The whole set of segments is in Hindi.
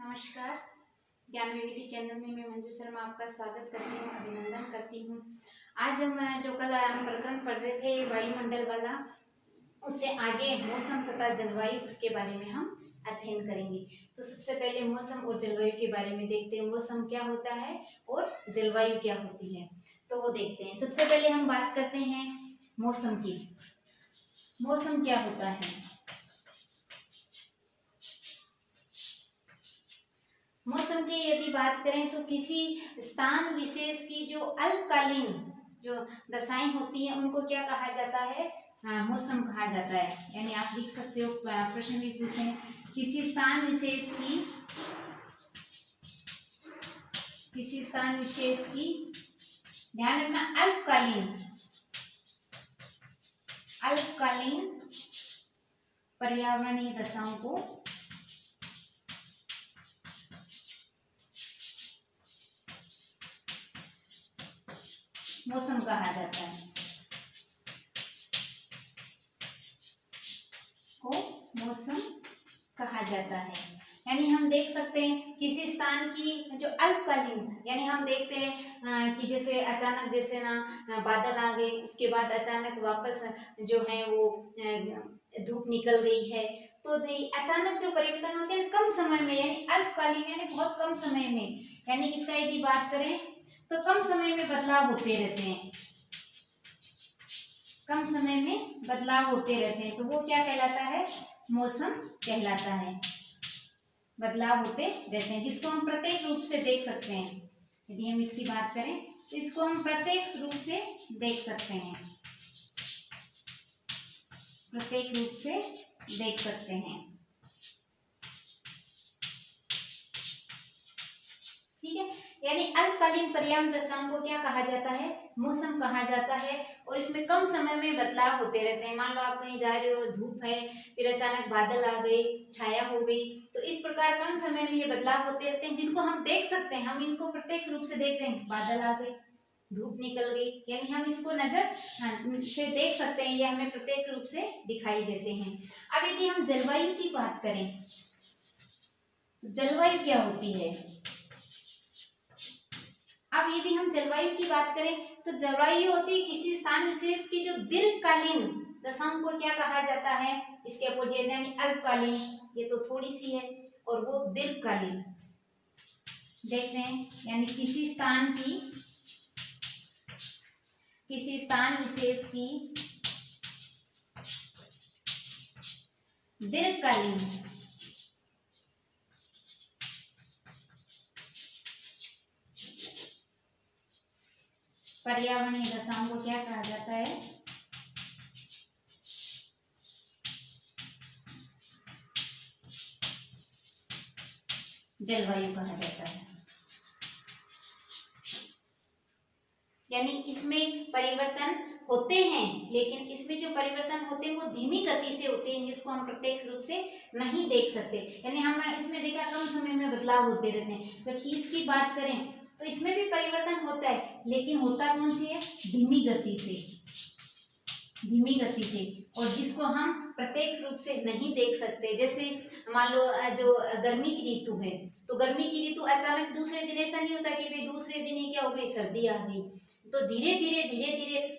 नमस्कार। ज्ञान विविधि चैनल में मैं मंजू शर्मा आपका स्वागत करती हूँ, अभिनंदन करती हूँ। आज हम जो कल हम प्रकरण पढ़ रहे थे वायुमंडल वाला, उससे आगे मौसम तथा जलवायु उसके बारे में हम अध्ययन करेंगे। तो सबसे पहले मौसम और जलवायु के बारे में देखते हैं, मौसम क्या होता है और जलवायु क्या होती है, तो वो देखते हैं। सबसे पहले हम बात करते हैं मौसम की। मौसम क्या होता है? मौसम की यदि बात करें तो किसी स्थान विशेष की जो अल्पकालीन जो दशाएं होती हैं उनको क्या कहा जाता है? मौसम कहा जाता है। यानी आप लिख सकते हो, प्रश्न भी पूछते हैं, किसी स्थान विशेष की ध्यान रखना, अल्पकालीन पर्यावरणीय दशाओं को मौसम कहा जाता है। मौसम कहा जाता है। यानी हम देख सकते हैं किसी स्थान की जो अल्पकालीन, यानी हम देखते हैं कि जैसे अचानक जैसे ना बादल आ गए, उसके बाद अचानक वापस जो है वो धूप निकल गई है, तो अचानक जो परिवर्तन होते हैं कम समय में, यानी अल्पकालीन यानी बहुत कम समय में, यानी इसका यदि बात करें तो कम समय में बदलाव होते रहते हैं, कम समय में बदलाव होते रहते हैं, तो वो क्या कहलाता है? मौसम कहलाता है। बदलाव होते रहते हैं जिसको हम प्रत्येक रूप से देख सकते हैं। यदि हम इसकी बात करें तो इसको हम प्रत्यक्ष रूप से देख सकते हैं, प्रत्येक रूप से देख सकते हैं। ठीक है, यानी अल्पकालीन पर्यावरण दशाओं को क्या कहा जाता है? मौसम कहा जाता है। और इसमें कम समय में बदलाव होते रहते हैं। मान लो आप कहीं जा रहे हो, धूप है, फिर अचानक बादल आ गए, छाया हो गई, तो इस प्रकार कम समय में ये बदलाव होते रहते हैं जिनको हम देख सकते हैं। हम इनको प्रत्यक्ष रूप से देखते हैं, बादल आ गए, धूप निकल गई, यानी हम इसको नजर से देख सकते हैं, ये हमें प्रत्यक्ष रूप से दिखाई देते हैं। अब यदि हम जलवायु की बात करें तो जलवायु क्या होती है? अब यदि हम जलवायु की बात करें तो जलवायु होती है किसी स्थान विशेष की जो दीर्घकालीन दशाओं को क्या कहा जाता है? इसके अपोजिट यानी अल्पकालीन, ये तो थोड़ी सी है, और वो दीर्घकालीन देख रहे हैं, यानी किसी स्थान विशेष की दीर्घकालीन पर्यावरणीय दशाओं को क्या कहा जाता है? जलवायु कहा जाता है। यानी इसमें परिवर्तन होते हैं, लेकिन इसमें जो परिवर्तन होते हैं वो धीमी गति से होते हैं, जिसको हम प्रत्यक्ष रूप से नहीं देख सकते। यानी हम इसमें देखा कम समय में बदलाव होते रहते हैं। जबकि इसकी बात करें तो इसमें भी परिवर्तन होता है, लेकिन होता कौन सी है? धीमी गति से, धीमी गति से, और जिसको हम प्रत्यक्ष रूप से नहीं देख सकते। जैसे मान लो जो गर्मी की ऋतु है, तो गर्मी की ऋतु अचानक दूसरे दिन ऐसा नहीं होता कि भाई दूसरे दिन ही क्या हो गई, सर्दी आ गई, तो धीरे धीरे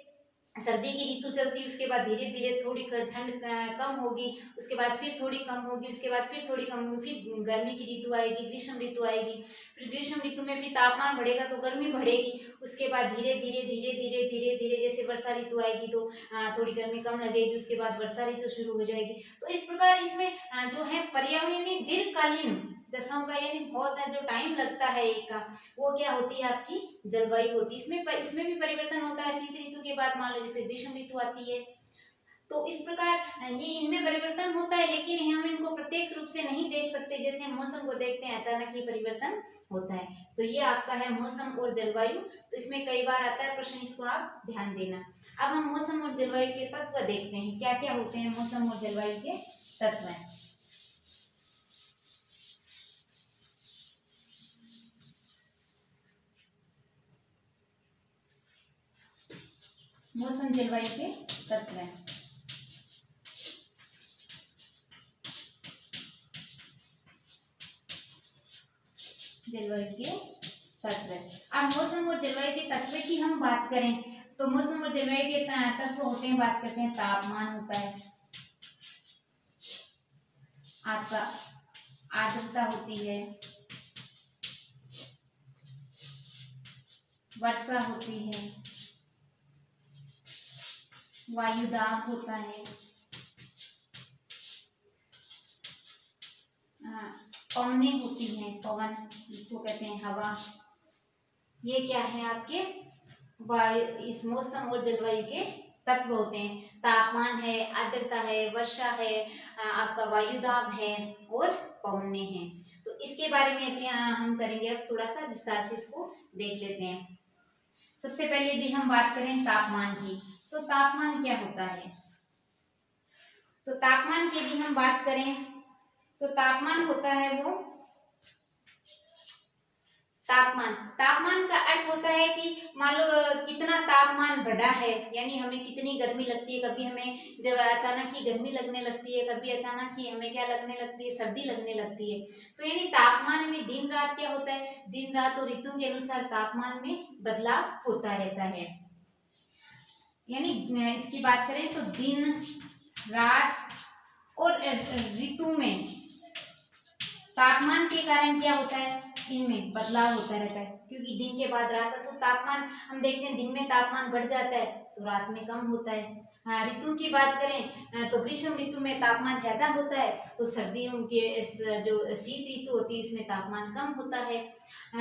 सर्दी की ऋतु चलती, उसके बाद धीरे धीरे थोड़ी ठंड कम होगी, उसके बाद फिर थोड़ी कम होगी, उसके बाद फिर थोड़ी कम होगी, फिर गर्मी की ऋतु आएगी, ग्रीष्म ऋतु आएगी, फिर ग्रीष्म ऋतु में फिर तापमान बढ़ेगा तो गर्मी बढ़ेगी, उसके बाद धीरे धीरे जैसे वर्षा ऋतु आएगी तो थोड़ी गर्मी कम लगेगी, उसके बाद वर्षा ऋतु शुरू हो जाएगी। तो इस प्रकार इसमें जो है पर्यावरणीय दीर्घकालीन दशाओं का, यानी बहुत जो टाइम लगता है एक का, वो क्या होती है? आपकी जलवायु होती है। इसमें भी परिवर्तन होता है। शीत ऋतु के बाद मान लो जैसे ग्रीष्म ऋतु आती है, तो इस प्रकार ये इनमें परिवर्तन होता है, लेकिन हम इनको प्रत्यक्ष रूप से नहीं देख सकते। जैसे हम मौसम को देखते हैं, अचानक ही परिवर्तन होता है। तो ये आपका है मौसम और जलवायु। तो इसमें कई बार आता है प्रश्न, इसको आप ध्यान देना। अब हम मौसम और जलवायु के तत्व देखते हैं, क्या क्या होते हैं मौसम और जलवायु के तत्व। मौसम जलवायु के तत्व हैं। जलवायु के तत्व। अब मौसम और जलवायु के तत्व की हम बात करें तो मौसम और जलवायु के तत्व होते हैं, बात करते हैं, तापमान होता है, आपका आर्द्रता होती है, वर्षा होती है, वायुदाब होता है, पवनें होती हैं, पवन जिसको कहते हैं हवा। ये क्या है आपके वायु, इस मौसम और जलवायु के तत्व होते हैं। तापमान है, आर्द्रता है, वर्षा है, आपका वायुदाब है और पवनें हैं। तो इसके बारे में हम करेंगे, अब थोड़ा सा विस्तार से इसको देख लेते हैं। सबसे पहले यदि हम बात करें तापमान की, तो तापमान क्या होता है? तो तापमान की यदि हम बात करें तो तापमान होता है वो तापमान का अर्थ होता है कि मान लो कितना तापमान बढ़ा है, यानी हमें कितनी गर्मी लगती है। कभी हमें जब अचानक ही गर्मी लगने लगती है, कभी अचानक ही हमें क्या लगने लगती है, सर्दी लगने लगती है। तो यानी तापमान में दिन रात क्या होता है, दिन रात और ऋतु के अनुसार तापमान में बदलाव होता रहता है। यानी इसकी बात करें तो दिन रात और ऋतु में तापमान के कारण क्या होता है, इनमें बदलाव होता रहता है। क्योंकि दिन के बाद रात है तो तापमान हम देखते हैं, दिन में तापमान बढ़ जाता है तो रात में कम होता है। ऋतु की बात करें तो ग्रीष्म ऋतु में तापमान ज्यादा होता है, तो सर्दियों के जो शीत ऋतु होती है इसमें तापमान कम होता है।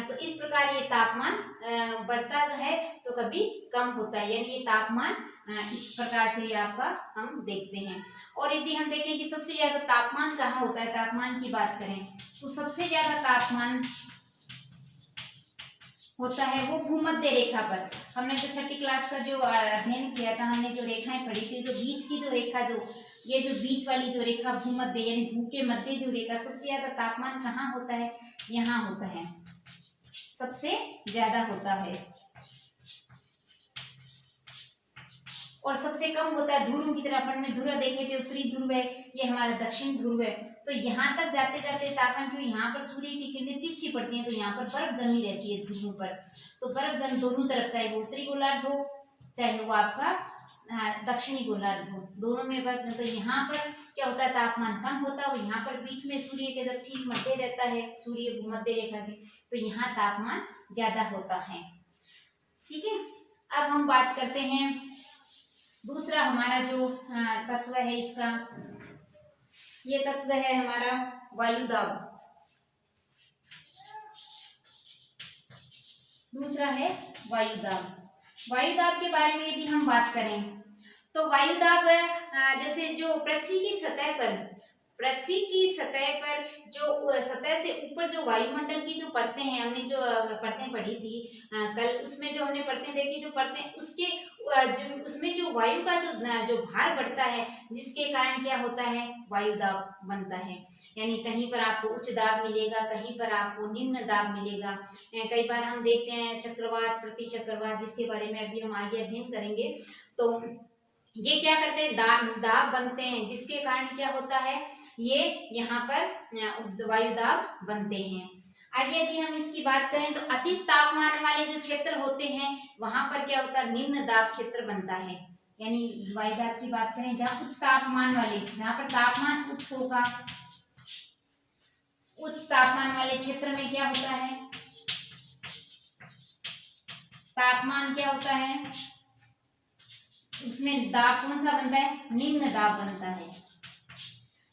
तो इस प्रकार ये तापमान बढ़ता है तो कभी कम होता है, यानी ये तापमान इस प्रकार से ये आपका हम देखते हैं। और यदि हम देखें कि सबसे ज्यादा तापमान कहाँ होता है, तापमान की बात करें तो सबसे ज्यादा तापमान होता है वो भूमध्य रेखा पर। हमने जो छठी क्लास का जो अध्ययन किया था, हमने जो रेखाएं पढ़ी थी, जो बीच की जो रेखा, जो ये जो बीच वाली जो रेखा भूमध्य यानी भू के मध्य जो रेखा, सबसे ज्यादा तापमान कहाँ होता है, यहाँ होता है, सबसे ज्यादा होता है। और सबसे कम होता है ध्रुवों की तरफ। अपन में ध्रुव देखे थे, उत्तरी ध्रुव है, ये हमारा दक्षिण ध्रुव है। तो यहाँ तक जाते जाते तापमान, क्योंकि यहाँ पर सूर्य की किरणें तिरछी पड़ती हैं तो यहाँ पर बर्फ जमी रहती है ध्रुवों पर। तो बर्फ जम दोनों तरफ, चाहे वो उत्तरी गोलार्ध हो चाहे वो आपका दक्षिणी गोलार्ध हो, दोनों में बर्फ। तो यहाँ पर क्या होता है, तापमान कम होता है। और यहाँ पर बीच में सूर्य के जब ठीक मध्य रहता है, सूर्य भूमध्य रेखा के, तो यहाँ तापमान ज्यादा होता है। ठीक है, अब हम बात करते हैं दूसरा हमारा जो तत्व है इसका, ये तत्व है हमारा वायुदाब। दूसरा है वायुदाब। वायुदाब के बारे में यदि हम बात करें तो वायुदाब जैसे जो पृथ्वी की सतह पर जो सतह से ऊपर जो वायुमंडल की जो परतें हैं, हमने जो परतें पढ़ी थी कल, उसमें जो हमने परतें देखी, जो परतें उसके उसमें जो वायु का जो भार बढ़ता है, जिसके कारण क्या होता है, वायुदाब बनता है। यानी कहीं पर आपको उच्च दाब मिलेगा, कहीं पर आपको निम्न दाब मिलेगा। कई बार हम देखते हैं चक्रवात, प्रतिचक्रवात, जिसके बारे में अभी हम आगे अध्ययन करेंगे। तो ये क्या करते हैं, दाब बनते हैं, जिसके कारण क्या होता है, ये यहाँ पर वायुदाब बनते हैं। आगे यदि हम इसकी बात करें तो अधिक तापमान वाले जो क्षेत्र होते हैं वहां पर क्या होता है, निम्न दाब क्षेत्र बनता है। यानी वायुदाब की बात करें जहाँ उच्च तापमान वाले, जहाँ पर तापमान उच्च होगा, उच्च तापमान वाले क्षेत्र में क्या होता है, तापमान क्या होता है, उसमें दाब कौन सा बनता है, निम्न दाब बनता है।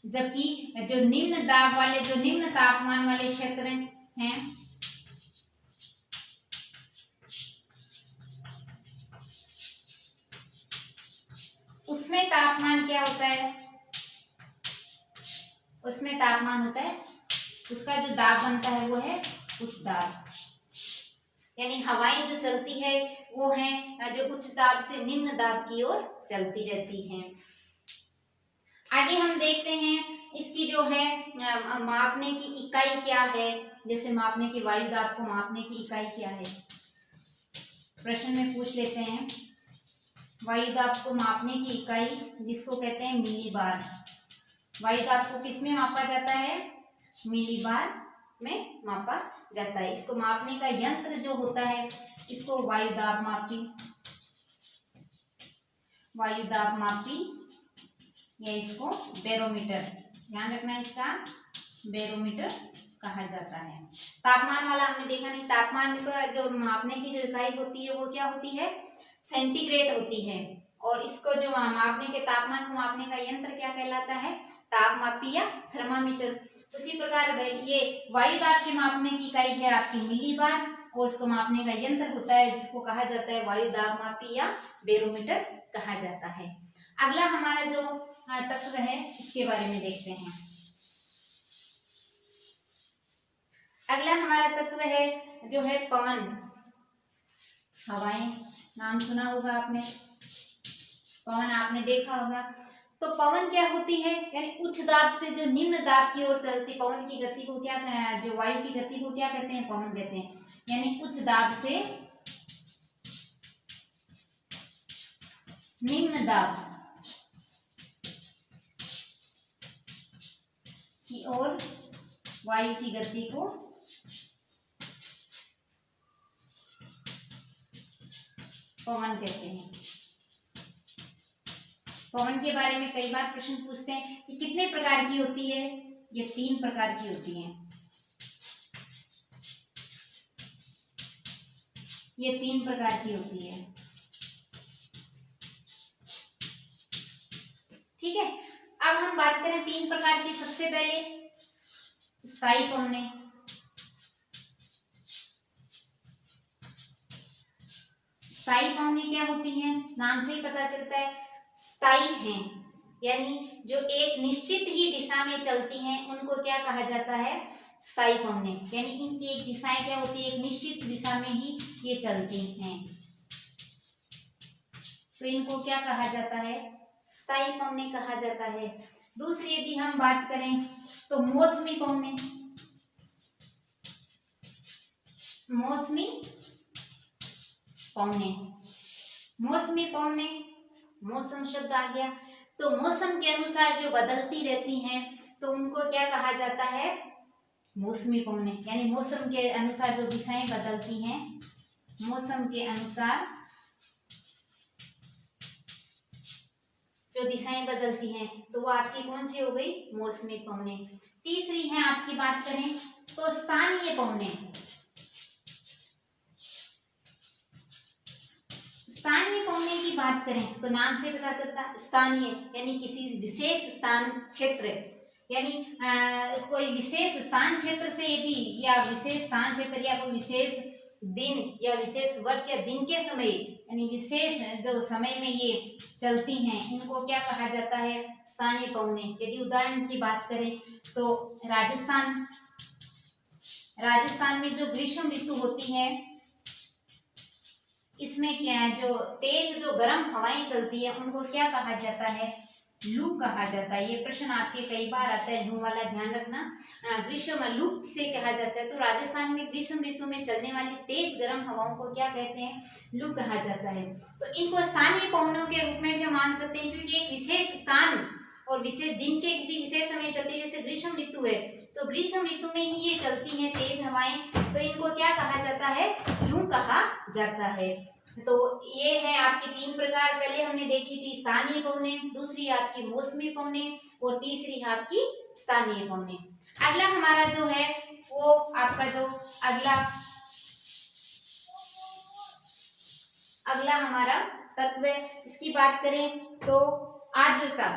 जबकि जो निम्न दाब वाले, जो निम्न तापमान वाले क्षेत्र हैं, उसमें तापमान क्या होता है, उसमें तापमान होता है, उसका जो दाब बनता है वो है उच्च दाब। यानी हवाएं जो चलती है वो हैं जो उच्च दाब से निम्न दाब की ओर चलती रहती हैं। आगे हम देखते हैं इसकी जो है मापने की इकाई क्या है। जैसे मापने की, वायुदाब को मापने की इकाई क्या है, प्रश्न में पूछ लेते हैं। वायुदाब को मापने की इकाई जिसको कहते हैं, मिलीबार। वायुदाब को किसमें मापा जाता है, मिलीबार। में मापा जाता है। इसको मापने का यंत्र जो होता है इसको वायुदाब मापी या इसको बैरोमीटर, ध्यान रखना इसका, बैरोमीटर कहा जाता है। तापमान वाला हमने देखा नहीं, तापमान का जो मापने की जो इकाई होती है वो क्या होती है, सेंटीग्रेड होती है। और इसको जो मापने के तापमान को मापने का यंत्र क्या कहलाता है, तापमापी या थर्मामीटर। उसी प्रकार ये वायुदाब की मापने की इकाई है आपकी मिलीबार, और उसको मापने का यंत्र होता है जिसको कहा जाता है वायुदाब मापी या बैरोमीटर कहा जाता है। अगला हमारा जो तत्व है इसके बारे में देखते हैं। अगला हमारा तत्व है जो है पवन, हवाएं, नाम सुना होगा आपने, पवन आपने देखा होगा। तो पवन क्या होती है, यानी उच्च दाब से जो निम्न दाब की ओर चलती पवन की गति को क्या, जो वायु की गति को क्या कहते हैं, पवन कहते हैं। यानी उच्च दाब से निम्न दाब की ओर वायु की गति को पवन कहते हैं। पवन के बारे में कई बार प्रश्न पूछते हैं कि कितने प्रकार की होती है, ये 3 प्रकार की होती है। ये 3 प्रकार की होती है, ठीक है। अब हम बात करें 3 प्रकार की। सबसे पहले स्थायी पवनें, स्थायी पवनें क्या होती हैं, नाम से ही पता चलता है स्थायी हैं, यानी जो एक निश्चित ही दिशा में चलती हैं उनको क्या कहा जाता है, स्थायी पवनें। यानी इनकी एक दिशाएं क्या होती है, एक निश्चित दिशा में ही ये चलती हैं, तो इनको क्या कहा जाता है, स्थायी पवनें कहा जाता है। दूसरी यदि हम बात करें तो मौसमी पवनें, मौसमी पवनें, मौसम शब्द आ गया, तो मौसम के अनुसार जो बदलती रहती हैं तो उनको क्या कहा जाता है, मौसमी पवनें। यानी मौसम के अनुसार जो दिशाएं बदलती हैं, मौसम के अनुसार जो दिशाएं बदलती हैं तो वो आपकी कौन सी हो गई, मौसमी पवनें। तीसरी है आपकी बात करें तो स्थानीय पवनें। स्थानीय पवनें की बात करें तो नाम से पता चलता है स्थानीय, यानी किसी विशेष स्थान क्षेत्र, यानी कोई विशेष स्थान क्षेत्र से यदि, या विशेष स्थान क्षेत्र या कोई विशेष दिन या विशेष वर्ष या दिन के समय, यानी विशेष जो समय में ये चलती हैं, इनको क्या कहा जाता है, स्थानीय पवनें। यदि उदाहरण की बात करें तो राजस्थान में जो ग्रीष्म ऋतु होती है इसमें क्या है, जो तेज जो गर्म हवाएं चलती है उनको क्या कहा जाता है, लू कहा जाता है। ये प्रश्न आपके कई बार आता है, लू वाला ध्यान रखना। ग्रीष्म लू से कहा जाता है, तो राजस्थान में ग्रीष्म ऋतु में चलने वाली तेज गर्म हवाओं को क्या कहते हैं, लू कहा जाता है। तो इनको स्थानीय पवनों के रूप में भी मान सकते हैं, क्योंकि एक विशेष स्थान और विशेष दिन के किसी विशेष समय चलती है। जैसे ग्रीष्म ऋतु है तो ग्रीष्म ऋतु में ही ये चलती हैं तेज हवाएं, तो इनको क्या कहा जाता है, लू कहा जाता है। तो ये है आपकी 3 प्रकार, पहले हमने देखी थी स्थानीय पवनें, दूसरी आपकी मौसमी पवनें, और तीसरी है आपकी स्थानीय पवनें। अगला हमारा जो है वो आपका जो अगला हमारा तत्व है, इसकी बात करें तो आर्द्रता।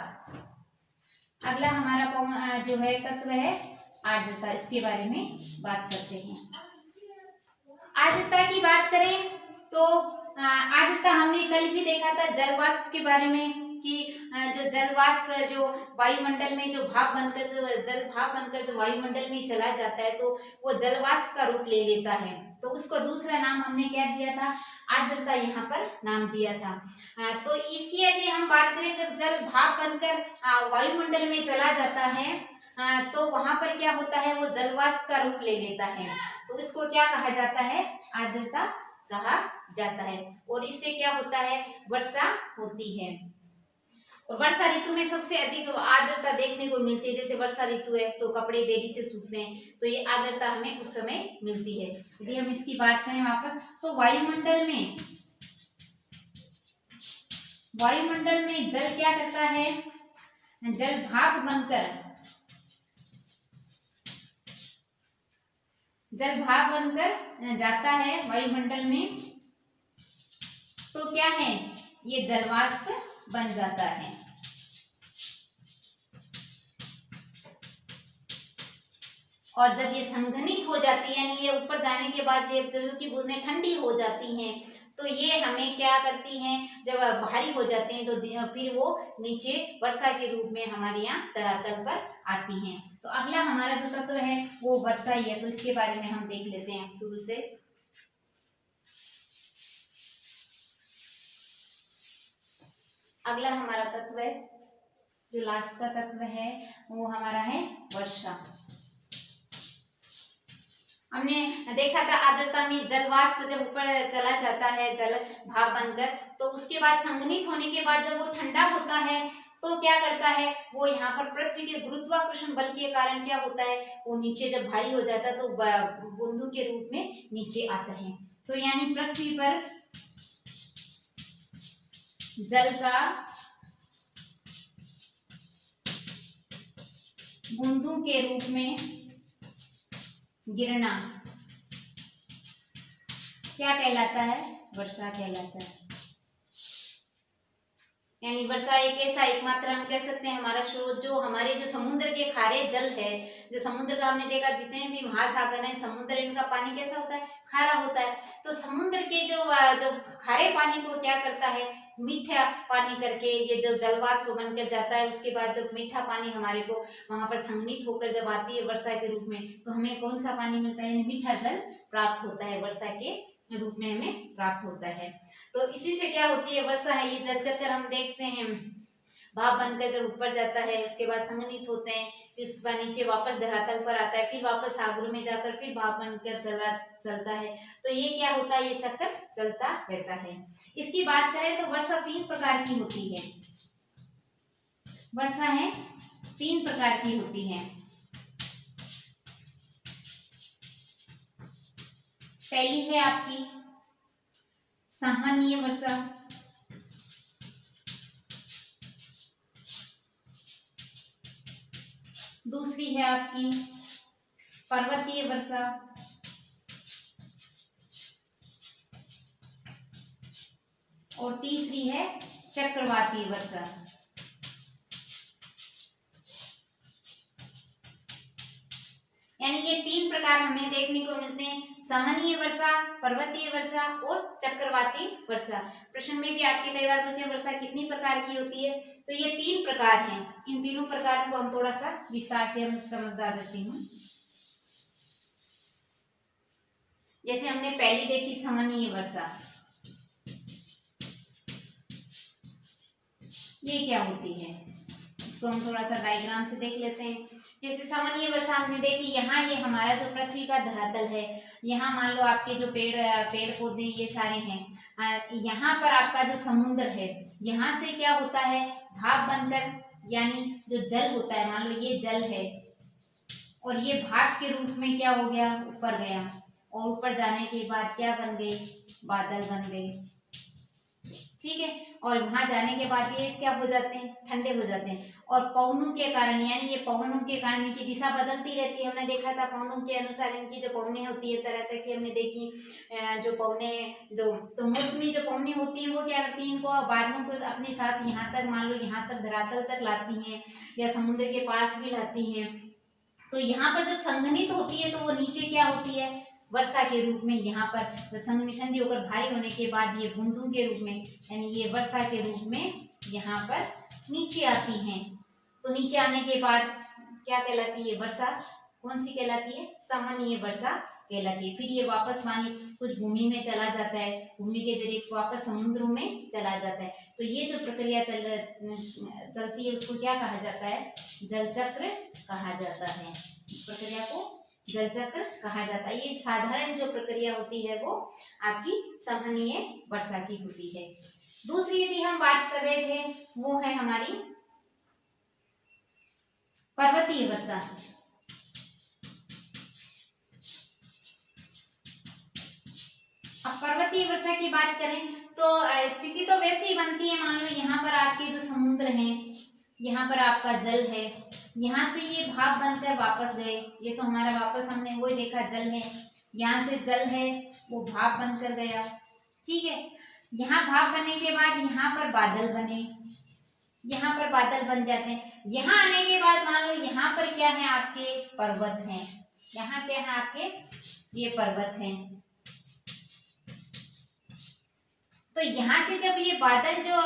अगला हमारा जो है तत्व है आर्द्रता, इसके बारे में बात करते हैं। आर्द्रता की बात करें तो आर्द्रता हमने कल भी देखा था जल वाष्प के बारे में, कि जो जल वाष्प जो वायुमंडल में जो भाप बनकर जो वायुमंडल में चला जाता है तो वो जल वाष्प का रूप ले लेता है, तो उसको दूसरा नाम हमने क्या दिया था, आर्द्रता यहाँ पर नाम दिया था। तो इसकी यदि हम बात करें, जब जल भाप बनकर वायुमंडल में चला जाता है तो वहां पर क्या होता है, वो जल वाष्प का रूप ले लेता है, तो इसको क्या कहा जाता है, आर्द्रता कहा जाता है। और इससे क्या होता है, वर्षा होती है। और वर्षा ऋतु में सबसे अधिक आर्द्रता देखने को मिलती है। जैसे वर्षा ऋतु है तो कपड़े देरी से सूखते हैं, तो ये आर्द्रता हमें उस समय मिलती है। यदि हम इसकी बात करें वापस, तो वायुमंडल में जल क्या करता है, जल भाप बनकर जाता है वायुमंडल में, तो क्या है, ये जलवाष्प बन जाता है। और जब ये संघनित हो जाती है, यानी ये ऊपर जाने के बाद ये जल की बूंदें ठंडी हो जाती हैं, तो ये हमें क्या करती हैं, जब भारी हो जाते हैं तो फिर वो नीचे वर्षा के रूप में हमारे यहाँ धरातल पर आती हैं। तो अगला हमारा जो तत्व है वो वर्षा ही है, तो इसके बारे में हम देख लेते हैं शुरू से। अगला हमारा तत्व है, जो लास्ट का तत्व है वो हमारा है वर्षा। हमने देखा था आर्द्रता में जलवाष्प जब ऊपर चला जाता है जल भाप बनकर, तो उसके बाद संघनित होने के बाद जब वो ठंडा होता है तो क्या करता है, वो यहाँ पर पृथ्वी के गुरुत्वाकर्षण बल के कारण क्या होता है, वो नीचे जब भारी हो जाता है तो बूंदों के रूप में नीचे आता है। तो यानी पृथ्वी पर जल का बूंदों के रूप में गिरना क्या कहलाता है, वर्षा कहलाता है। यानी वर्षा एक ऐसा एकमात्र हम कह सकते हैं हमारा स्रोत, जो हमारे जो समुद्र के खारे जल है, जो समुद्र का हमने देखा जितने भी महासागर हैं समुद्र, इनका पानी कैसा होता है, खारा होता है। तो समुद्र के जो खारे पानी को क्या करता है, मीठा पानी करके ये जो जलवाष्प बनकर जाता है, उसके बाद जब मीठा पानी हमारे को वहां पर संघनित होकर जब आती है वर्षा के रूप में, तो हमें कौन सा पानी मिलता है, मीठा जल प्राप्त होता है, वर्षा के रूप में हमें प्राप्त होता है। तो इसी से क्या होती है वर्षा है, ये जल चक्र हम देखते हैं, भाप बनकर जब ऊपर जाता है उसके बाद संघनित होते हैं, फिर उसके बाद नीचे वापस धरातल पर आता है, फिर वापस सागर में जाकर फिर भाप बनकर चलता है। तो ये क्या होता है, ये चक्र चलता रहता है। इसकी बात करें तो वर्षा 3 प्रकार की होती है। वर्षा है 3 प्रकार की होती है। पहली है आपकी सामान्य वर्षा, दूसरी है आपकी पर्वतीय वर्षा, और तीसरी है चक्रवाती वर्षा। यानी ये 3 प्रकार हमें देखने को मिलते हैं, सामान्य वर्षा, पर्वतीय वर्षा और चक्रवाती वर्षा। प्रश्न में भी आपके कई बार पूछे वर्षा कितनी प्रकार की होती है, तो ये 3 प्रकार हैं। इन तीनों प्रकारों को हम थोड़ा सा विस्तार से हम समझा देती हूँ। जैसे हमने पहली देखी सामान्य वर्षा, ये क्या होती है, इसको हम थोड़ा सा डायग्राम से देख लेते हैं। जैसे सामान्य वर्षा हमने देखी, यहाँ ये हमारा जो पृथ्वी का धरातल है, यहाँ मान लो आपके जो पेड़ पौधे ये सारे हैं, यहाँ पर आपका जो समुद्र है, यहाँ से क्या होता है, भाप बनकर, यानी जो जल होता है, मान लो ये जल है और ये भाप के रूप में क्या हो गया, ऊपर गया, और ऊपर जाने के बाद क्या बन गए, बादल बन गए, ठीक है। और वहां जाने के बाद ये क्या हो जाते हैं, ठंडे हो जाते हैं। और पवनों के कारण, यानी ये पवनों के कारण इनकी दिशा बदलती रहती है। हमने देखा था पवनों के अनुसार इनकी जो पवनें होती है तरह तरह की हमने देखी, जो पवनें जो तो मौसमी जो पवनें होती हैं वो क्या करती हैं, इनको बादलों को अपने साथ यहाँ तक, मान लो यहाँ तक धरातल तक लाती हैं, या समुद्र के पास भी लाती हैं। तो यहाँ पर जब संघनित होती है तो वो नीचे क्या होती है, वर्षा के रूप में, यहाँ पर जब संघनित ठंडी होकर भारी होने के बाद ये बूंदों के रूप में, यानी ये वर्षा के रूप में यहाँ पर नीचे आती हैं। तो नीचे आने के बाद क्या कहलाती है वर्षा, कौन सी कहलाती है, सामान्य वर्षा कहलाती है। फिर ये वापस पानी कुछ भूमि में चला जाता है, भूमि के जरिए वापस समुद्र में चला जाता है। तो ये जो प्रक्रिया चलती है उसको क्या कहा जाता है, जल चक्र कहा जाता है। इस प्रक्रिया को जल चक्र कहा जाता है। ये साधारण जो प्रक्रिया होती है वो आपकी सामान्य वर्षा की होती है। दूसरी यदि हम बात कर रहे थे वो है हमारी पर्वतीय वर्षा। अब पर्वतीय वर्षा की बात करें तो स्थिति तो वैसे ही बनती है। मान लो यहाँ पर आपके जो समुद्र हैं, यहाँ पर आपका जल है, यहाँ से ये भाप बनकर वापस गए। ये तो हमारा वापस हमने वही देखा जल है, यहाँ से जल है वो भाप बनकर गया, ठीक है। यहाँ भाप बनने के बाद यहाँ पर बादल बने, यहाँ पर बादल बन जाते हैं। यहाँ आने के बाद मान लो यहाँ पर क्या है आपके पर्वत हैं, यहाँ क्या है आपके ये पर्वत हैं। तो यहाँ से जब ये बादल जो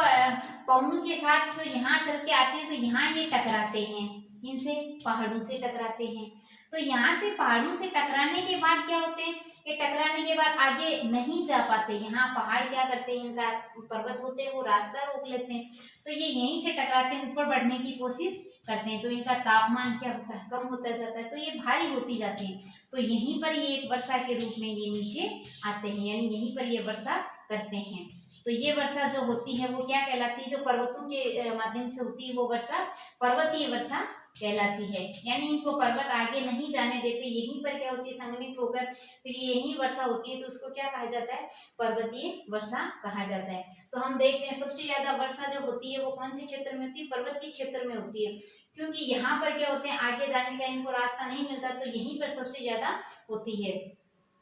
पवनों के साथ जो यहाँ चल के आते हैं तो यहाँ ये टकराते हैं, इनसे पहाड़ों से टकराते हैं। तो यहाँ से पहाड़ों से टकराने के बाद क्या होते हैं, ये टकराने के बाद आगे नहीं जा पाते। यहाँ पहाड़ क्या करते हैं, इनका पर्वत होते हैं वो रास्ता रोक लेते हैं, तो ये यहीं से टकराते हैं, ऊपर बढ़ने की कोशिश करते हैं। तो इनका तापमान क्या होता है, कम होता जाता है, तो ये भारी होती जाती है। तो यहीं पर ये एक वर्षा के रूप में ये नीचे आते हैं, यानी यहीं पर ये वर्षा करते हैं। तो ये वर्षा जो होती है वो क्या कहलाती है, जो पर्वतों के माध्यम से होती है वो वर्षा पर्वतीय वर्षा कहलाती है। यानी इनको पर्वत आगे नहीं जाने देते, यहीं पर क्या होती है संघनित होकर फिर यही वर्षा होती है, तो उसको क्या कहा जाता है, पर्वतीय वर्षा कहा जाता है। तो हम देखते हैं सबसे ज्यादा वर्षा जो होती है वो कौन से क्षेत्र में होती है, पर्वतीय क्षेत्र में होती है, क्योंकि यहाँ पर क्या होते हैं आगे जाने का इनको रास्ता नहीं मिलता, तो यहीं पर सबसे ज्यादा होती है।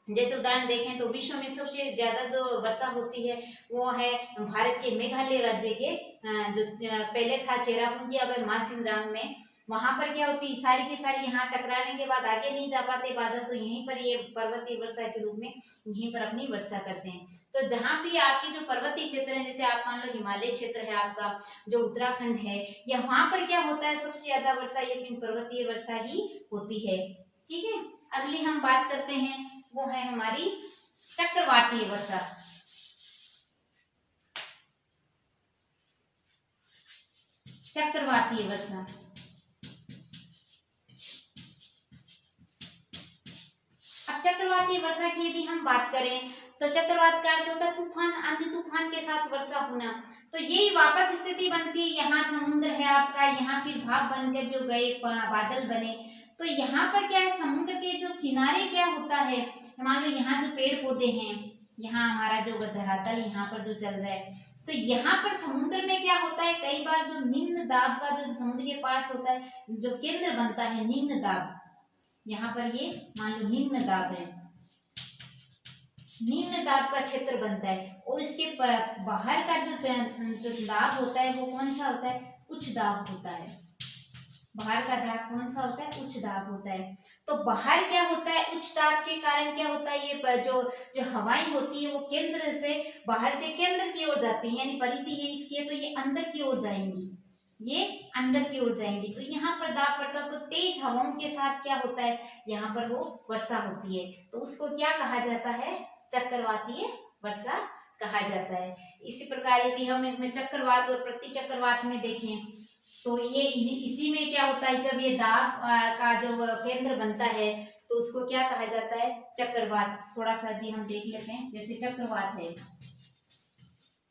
जैसे उदाहरण देखें तो विश्व में सबसे ज्यादा जो वर्षा होती है वो है भारत के मेघालय राज्य के जो पहले था चेरापूंजी, अब है मासिनराम में। वहां पर क्या होती है सारी की सारी यहाँ टकराने के बाद आगे नहीं जा पाते बादल, तो यहीं पर ये पर्वतीय वर्षा के रूप में यहीं पर अपनी वर्षा करते हैं। तो जहां भी आपकी जो पर्वतीय क्षेत्र है, जैसे आप मान लो हिमालय क्षेत्र है आपका, जो उत्तराखंड है, या वहां पर क्या होता है सबसे ज्यादा वर्षा ये पर्वतीय वर्षा ही होती है, ठीक है। अगली हम बात करते हैं वो है हमारी चक्रवातीय वर्षा। चक्रवातीय वर्षा, अब चक्रवातीय वर्षा की यदि हम बात करें तो चक्रवात का अर्थ होता है तूफान, आंधी तूफान के साथ वर्षा होना। तो यही वापस स्थिति बनती है, यहाँ समुद्र है आपका, यहाँ फिर भाप बनकर जो गए बादल बने। तो यहाँ पर क्या है समुद्र के जो किनारे क्या होता है, मान लो यहाँ जो पेड़ पौधे हैं, यहाँ हमारा जो धरातल यहाँ पर जो चल रहा है, तो यहाँ पर समुद्र में क्या होता है कई बार जो निम्न दाब का जो समुद्र के पास होता है जो केंद्र बनता है निम्न दाब, यहाँ पर ये मान लो निम्न दाब है, निम्न दाब का क्षेत्र बनता है, और इसके बाहर का जो दाब होता है वो कौन सा होता है, उच्च दाब होता है। बाहर का दाब कौन सा होता है, उच्च दाब होता है। तो बाहर क्या होता है, उच्च दाब के कारण क्या होता है, ये जो हवाएं होती है वो केंद्र से बाहर से केंद्र की ओर जाती है, यानी परिधि ये इसकी है तो ये अंदर की ओर जाएंगी, ये अंदर की ओर जाएंगी। तो यहाँ पर दाब पड़ता है, तो तेज हवाओं के साथ क्या होता है, यहाँ पर वो वर्षा होती है, तो उसको क्या कहा जाता है, चक्रवातीय वर्षा कहा जाता है। इसी प्रकार यदि हम इसमें चक्रवात और प्रति चक्रवात में देखें तो ये इसी में क्या होता है, जब ये दाब का जो केंद्र बनता है तो उसको क्या कहा जाता है, चक्रवात। थोड़ा सा यदि हम देख लेते हैं, जैसे चक्रवात है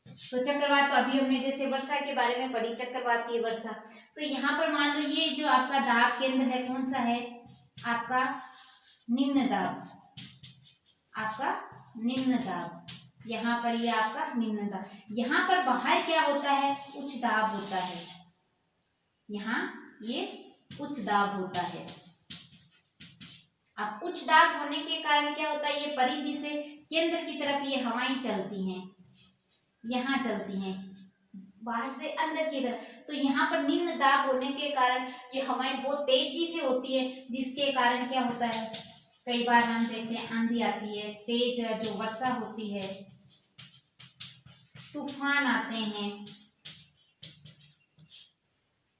तो चक्रवात तो अभी हमने जैसे वर्षा के बारे में पढ़ी, चक्रवातीय वर्षा। तो यहाँ पर मान लो ये जो आपका दाब केंद्र है कौन सा है, आपका निम्न दाब, आपका निम्न दाब, यहाँ पर ये आपका निम्न दाब। यहाँ पर बाहर क्या होता है, उच्च दाब होता है, यहाँ ये उच्च दाब होता है। अब उच्च दाब होने के कारण क्या होता है, ये परिधि से केंद्र की तरफ ये हवाएं चलती हैं, यहाँ चलती हैं बाहर से अंदर की तरफ। तो यहाँ पर निम्न दाब होने के कारण ये हवाएं बहुत तेजी से होती है, जिसके कारण क्या होता है, कई बार हम देखते हैं आंधी आती है, तेज जो वर्षा होती है, तूफान आते हैं।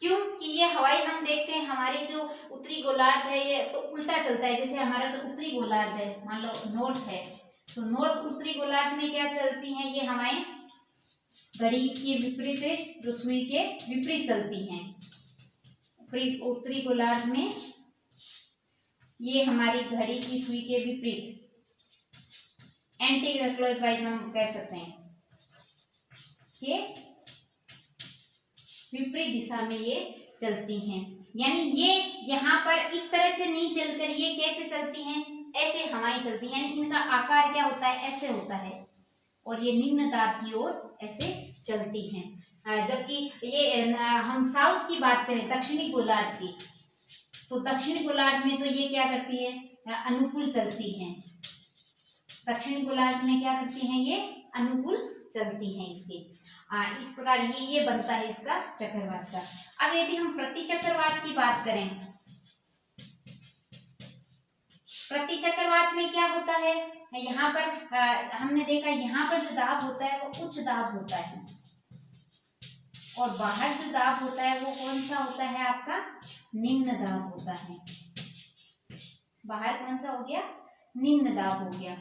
क्योंकि ये हवाई हम देखते हैं हमारी जो उत्तरी गोलार्ध है ये तो उल्टा चलता है, जैसे हमारा जो उत्तरी गोलार्ध है मान लो नॉर्थ है, तो नॉर्थ उत्तरी गोलार्ध में क्या चलती हैं ये हवाएं, घड़ी के विपरीत जो सुई के विपरीत चलती हैं। उत्तरी गोलार्ध में ये हमारी घड़ी की सुई के विपरीत, एंटी क्लॉकवाइज हम कह सकते हैं। के विपरीत दिशा में ये चलती हैं। यानी ये यहाँ पर इस तरह से नहीं चलकर ये कैसे चलती हैं, ऐसे हवाएं चलती हैं, यानी इनका आकार क्या होता है, ऐसे होता है, और ये निम्न दाब की ओर ऐसे चलती हैं। जबकि ये हम साउथ की बात करें, दक्षिणी गोलार्ध की, तो दक्षिणी गोलार्ध में तो ये क्या करती है, अनुकूल चलती हैं। दक्षिणी गोलार्ध में क्या करती हैं, ये अनुकूल चलती हैं इसके। इस प्रकार ये बनता है इसका चक्रवात का। अब यदि हम प्रति चक्रवात की बात करें, प्रति चक्रवात में क्या होता है, यहाँ पर हमने देखा यहाँ पर जो दाब होता है वो उच्च दाब होता है, और बाहर जो दाब होता है वो कौन सा होता है, आपका निम्न दाब होता है। बाहर कौन सा हो गया, निम्न दाब हो गया।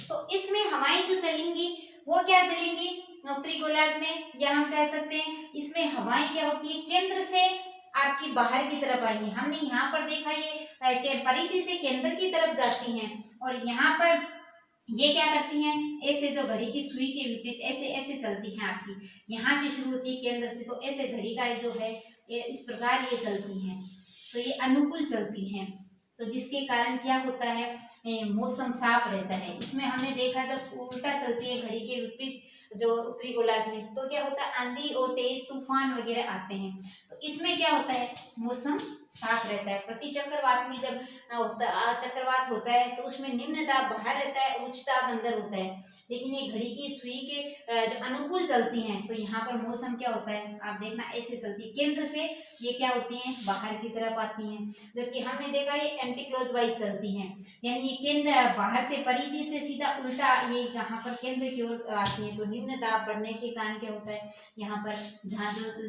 तो इसमें हवाएं जो चलेंगी वो क्या चलेंगी, उत्तरी गोलार्ध में, या हम कह सकते हैं इसमें हवाएं क्या होती है, केंद्र से आपकी बाहर की तरफ आएंगी। हमने यहाँ पर देखा ये परिधि से केंद्र की तरफ जाती हैं, और यहाँ पर ये क्या करती हैं, ऐसे जो घड़ी की सुई के विपरीत ऐसे ऐसे चलती हैं आपकी, यहाँ से शुरू होती है केंद्र से, तो ऐसे घड़ी का जो है इस प्रकार ये चलती हैं, तो ये अनुकूल चलती हैं। तो जिसके कारण क्या होता है, मौसम साफ रहता है। इसमें हमने देखा जब उल्टा चलती है घड़ी के विपरीत जो उत्तरी गोलार्ध में, तो क्या होता है, आंधी और तेज तूफान वगैरह आते हैं। तो इसमें क्या होता है, मौसम साफ रहता है। प्रति चक्रवात में जब चक्रवात होता है तो उसमें निम्न दाब बाहर रहता है, उच्च दाब अंदर होता है। लेकिन ये घड़ी की सुई के जो अनुकूल चलती हैं, तो यहाँ पर मौसम क्या होता है, आप देखना ऐसे चलती है, केंद्र से ये क्या होती हैं, बाहर की तरफ आती हैं। जबकि हमने देखा ये एंटी क्लॉकवाइज चलती हैं, यानी ये केंद्र बाहर से परिधि से सीधा उल्टा ये यहाँ पर केंद्र की ओर आती है। तो निम्न दाब बढ़ने के कारण क्या होता है, यहाँ पर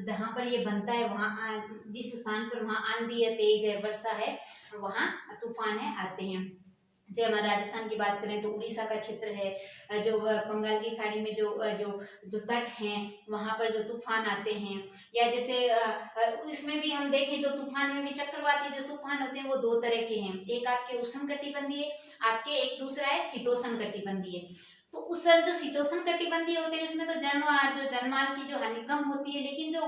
जहाँ पर ये बनता है वहाँ जिस स्थान पर वहाँ आंधी है, तेज है, वर्षा है, वहाँ तूफान है आते हैं। जैसे हमारे राजस्थान की बात करें तो उड़ीसा का क्षेत्र है, जो बंगाल की खाड़ी में जो जो जो तट हैं वहाँ पर जो तूफान आते हैं, या जैसे इसमें भी हम देखें तो तूफान में भी चक्रवाती जो तूफान होते हैं वो दो तरह के हैं, एक आपके उष्णकटिबंधीय आपके, एक दूसरा है शीतोष्णकटिबंधीय। तो उस जो शीतोष्ण कटिबंधीय होते हैं उसमें तो जनमाल की जो हानि कम होती है, लेकिन जो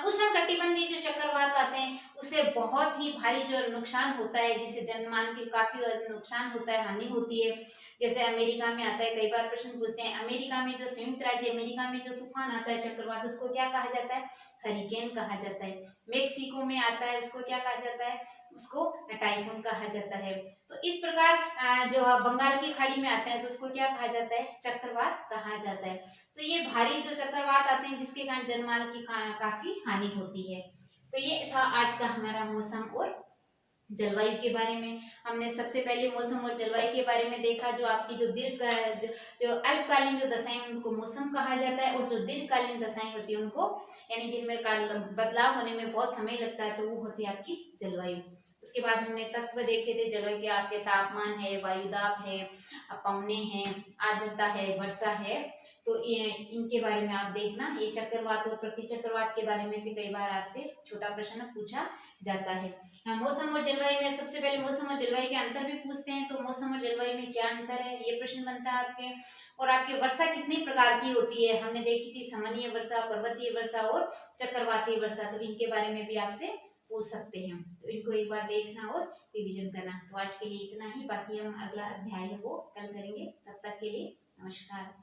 उष्ण कटिबंधीय जो चक्रवात आते हैं उससे बहुत ही भारी जो नुकसान होता है, जिससे जनमाल की काफी नुकसान होता है, हानि होती है। जैसे अमेरिका में आता है, कई बार प्रश्न पूछते हैं, अमेरिका में जो संयुक्त राज्य अमेरिका में जो तूफान आता है चक्रवात, उसको क्या कहा जाता है, हरिकेन कहा जाता है। मेक्सिको में आता है, उसको क्या कहा जाता है, उसको टाइफून कहा जाता है। तो इस प्रकार जो बंगाल की खाड़ी में आते हैं तो उसको क्या कहा जाता है, चक्रवात कहा जाता है। तो ये भारी जो चक्रवात आते हैं जिसके कारण जनमाल की काफी हानि होती है। तो ये था आज का हमारा मौसम और जलवायु के बारे में। हमने सबसे पहले मौसम और जलवायु के बारे में देखा, जो आपकी जो जो अल्पकालीन जो दशाएं उनको मौसम कहा जाता है, और जो दीर्घकालीन दशाएं होती है उनको, यानी जिनमें बदलाव होने में बहुत समय लगता है, तो वो होती है आपकी जलवायु। उसके बाद हमने तत्व देखे थे जलवायु के, आपके तापमान है, वायुदाब है, पवने हैं, आर्द्रता है, वर्षा है। तो इनके बारे में आप देखना। ये चक्रवात और प्रति चक्रवात के बारे में भी कई बार आपसे छोटा प्रश्न पूछा जाता है। मौसम और जलवायु में सबसे पहले मौसम और जलवायु के अंतर भी पूछते हैं, तो मौसम और जलवायु में क्या अंतर है ये प्रश्न बनता है आपके। और आपके वर्षा कितनी प्रकार की होती है, हमने देखी थी सामान्य वर्षा, पर्वतीय वर्षा और चक्रवातीय वर्षा, तो इनके बारे में भी आपसे पूछ सकते हैं। तो इनको एक बार देखना और रिवीजन करना। तो आज के लिए इतना ही, बाकी हम अगला अध्याय वो कल करेंगे। तब तक के लिए नमस्कार।